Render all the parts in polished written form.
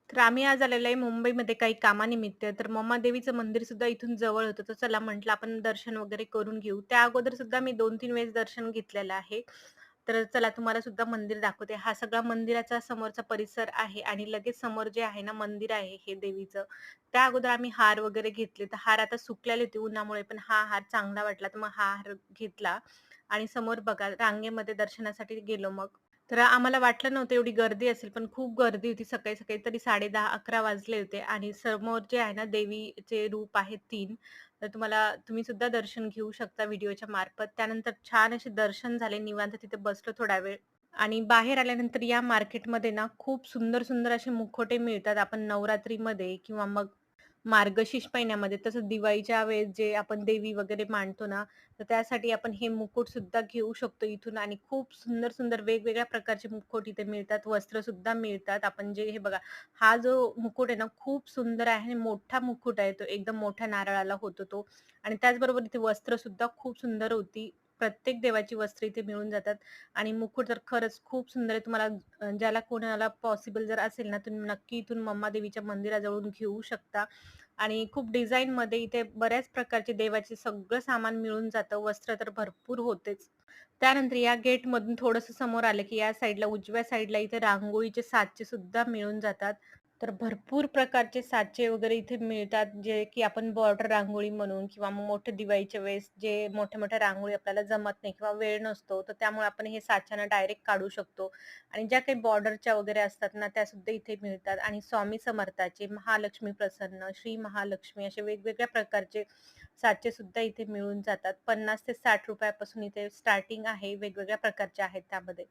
तर आम्ही आज आलेलो आहे मुंबईमध्ये काही कामानिमित्त. तर देवीचं मंदिर सुद्धा इथून जवळ होतं. तर चला म्हटलं आपण दर्शन वगैरे करून घेऊ. त्या अगोदर सुद्धा मी 2-3 वेळेस दर्शन घेतलेलं आहे. तर चला तुम्हाला सुद्धा मंदिर दाखवते. हा सगळा मंदिराचा समोरचा परिसर आहे आणि लगेच समोर जे आहे ना मंदिर आहे हे देवीचं. त्या अगोदर आम्ही हार वगैरे घेतले. तर हार आता सुकलेले होते उन्हामुळे, पण हा हार चांगला वाटला तर मग हा हार घेतला आणि समोर बघा रांगेमध्ये दर्शनासाठी गेलो मग. तर आम्हाला वाटलं नव्हतं एवढी गर्दी असेल, पण खूप गर्दी होती सकाळी-सकाळी. तरी 10:30-11 वाजले होते आणि समोर जे आहे ना देवीचे रूप आहेत 3. तर तुम्ही सुद्धा दर्शन घेऊ शकता व्हिडिओच्या मार्फत. त्यानंतर छान असे दर्शन झाले, निवांत तिथे बसलो थोडा वेळ आणि बाहेर आल्यानंतर या मार्केटमध्ये ना खूप सुंदर-सुंदर असे मुखवटे मिळतात. आपण नवरात्रीमध्ये किंवा मग मार्गशीर्ष महिन्यामध्ये तसंच दिवाळीच्या वेळेस जे आपण देवी वगैरे मांडतो ना, तर त्यासाठी आपण हे मुकुट सुद्धा घेऊ शकतो इथून आणि खूप सुंदर-सुंदर वेगवेगळ्या प्रकारचे मुकुट इथे मिळतात. वस्त्र सुद्धा मिळतात. आपण जे हे बघा, हा जो मुकुट आहे ना, खूप सुंदर आहे आणि मोठा मुकुट आहे तो. एकदम मोठ्या नारळाला होतो तो आणि त्याचबरोबर इथे वस्त्र सुद्धा खूप सुंदर होती. प्रत्येक देवाची वस्त्र इथे मिळून जातात आणि मुकुट तर खरंच खूप सुंदर आहे. तुम्हाला ज्याला कोणाला पॉसिबल जर असेल ना, तुम्ही नक्की इथून देवीच्या मंदिराजवळून घेऊ शकता. आणि खूप डिझाइनमध्ये इथे बऱ्याच प्रकारचे देवाचे सगळं सामान मिळून जातं. वस्त्र तर भरपूर होतेच. त्यानंतर या गेटमधून थोडंसं समोर आलं, की या साइडला उजव्या साइडला इथे रांगोळीचे साचे सुद्धा मिळून जातात. तर भरपूर प्रकारचे साचे वगैरे इथे मिळतात, जे की आपण बॉर्डर रांगोळी म्हणून किंवा मग मोठ्या दिवाळीच्या वेळेस जे मोठ्या-मोठ्या रांगोळी आपल्याला जमत नाही किंवा वेळ नसतो, तर त्यामुळे आपण हे साच्यानं डायरेक्ट काढू शकतो. आणि ज्या काही बॉर्डरच्या वगैरे असतात ना, त्यासुद्धा इथे मिळतात आणि स्वामी समर्थाचे, महालक्ष्मी प्रसन्न, श्री महालक्ष्मी असे वेगवेगळ्या प्रकारचे साचे सुद्धा इथे मिळून जातात. 50 ते ₹60 पासून इथे स्टार्टिंग आहे. वेगवेगळ्या प्रकारचे आहेत त्यामध्ये.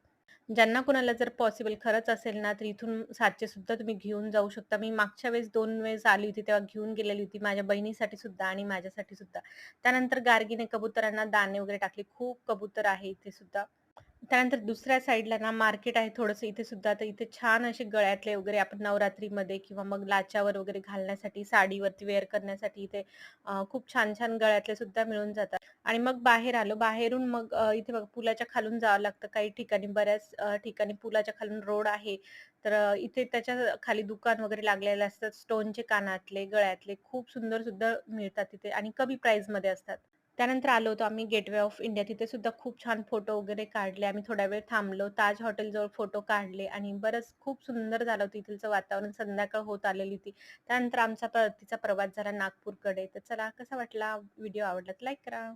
ज्यांना कुणाला जर पॉसिबल खरंच असेल ना, तर इथून साचे सुद्धा तुम्ही घेऊन जाऊ शकता. मी मागच्या वेळेस 2 वेळेस आली होती, तेव्हा घेऊन गेलेली होती माझ्या बहिणीसाठी सुद्धा आणि माझ्यासाठी सुद्धा. त्यानंतर गार्गीने कबुतरांना दाणे वगैरे टाकले. खूप कबूतर आहे इथे सुद्धा. त्यानंतर दुसऱ्या साइडला ना मार्केट आहे थोडंसं इथे सुद्धा. तर इथे छान असे गळ्यातले वगैरे आपण नवरात्रीमध्ये किंवा मग लाच्यावर वगैरे घालण्यासाठी, साडीवरती वेअर करण्यासाठी इथे खूप छान-छान गळ्यातले सुद्धा मिळून जातात. आणि मग बाहेर आलो. बाहेरून मग इथे बघा पुलाच्या खालून जावं लागतं. काही ठिकाणी बऱ्याच ठिकाणी पुलाच्या खालून रोड आहे. तर इथे त्याच्या खाली दुकान वगैरे लागलेले असतात. स्टोनचे कानातले, गळ्यातले खूप सुंदर सुद्धा मिळतात तिथे आणि कमी प्राईसमध्ये असतात. त्यानंतर आलो होतो आम्ही गेटवे ऑफ इंडिया. तिथे सुद्धा खूप छान फोटो वगैरे काढले. आम्ही थोडा वेळ थांबलो. ताज हॉटेलजवळ फोटो काढले आणि बरंच खूप सुंदर झालं होतं इथलचं वातावरण. संध्याकाळ होत आलेली होती. त्यानंतर आमचा परतीचा प्रवास झाला नागपूरकडे. तर चला कसा वाटला व्हिडिओ आवडला तर लाईक करा.